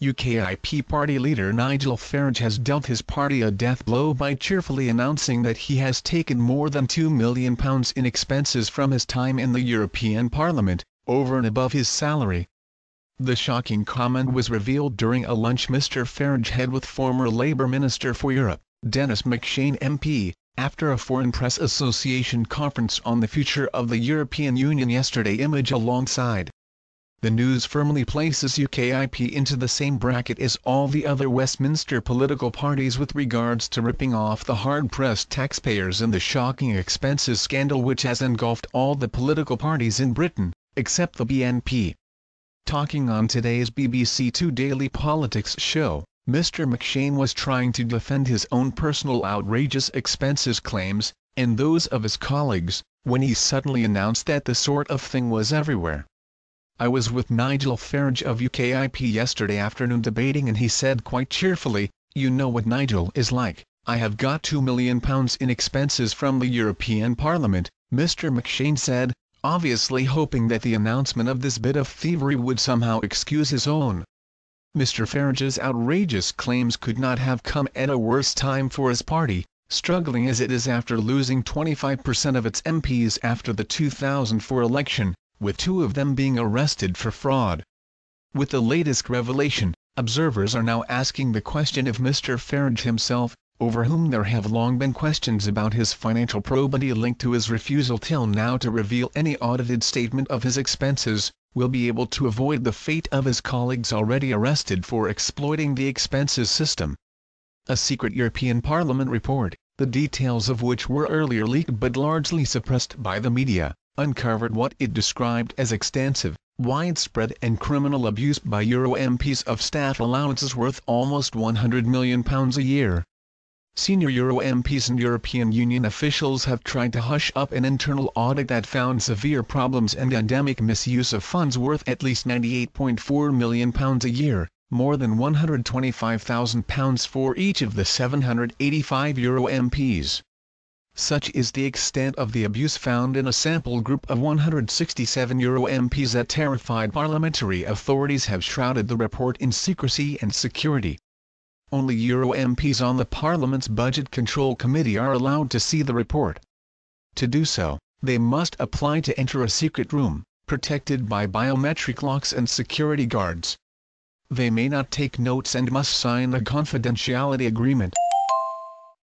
UKIP party leader Nigel Farage has dealt his party a death blow by cheerfully announcing that he has taken more than £2 million in expenses from his time in the European Parliament, over and above his salary. The shocking comment was revealed during a lunch Mr Farage had with former Labour Minister for Europe, Dennis McShane MP, after a Foreign Press Association conference on the future of the European Union yesterday. Image alongside. The news firmly places UKIP into the same bracket as all the other Westminster political parties with regards to ripping off the hard-pressed taxpayers in the shocking expenses scandal which has engulfed all the political parties in Britain, except the BNP. Talking on today's BBC Two Daily Politics show, Mr McShane was trying to defend his own personal outrageous expenses claims, and those of his colleagues, when he suddenly announced that the sort of thing was everywhere. "I was with Nigel Farage of UKIP yesterday afternoon debating and he said quite cheerfully, 'You know what Nigel is like, I have got £2 million in expenses from the European Parliament,' Mr McShane said, obviously hoping that the announcement of this bit of thievery would somehow excuse his own. Mr Farage's outrageous claims could not have come at a worse time for his party, struggling as it is after losing 25% of its MPs after the 2004 election, with 2 of them being arrested for fraud. With the latest revelation, observers are now asking the question if Mr Farage himself, over whom there have long been questions about his financial probity linked to his refusal till now to reveal any audited statement of his expenses, will be able to avoid the fate of his colleagues already arrested for exploiting the expenses system. A secret European Parliament report, the details of which were earlier leaked but largely suppressed by the media, uncovered what it described as extensive, widespread and criminal abuse by Euro MPs of staff allowances worth almost £100 million a year. Senior Euro MPs and European Union officials have tried to hush up an internal audit that found severe problems and endemic misuse of funds worth at least £98.4 million a year, more than £125,000 for each of the 785 Euro MPs. Such is the extent of the abuse found in a sample group of 167 Euro MPs that terrified parliamentary authorities have shrouded the report in secrecy and security. Only Euro MPs on the Parliament's Budget Control Committee are allowed to see the report. To do so, they must apply to enter a secret room, protected by biometric locks and security guards. They may not take notes and must sign a confidentiality agreement.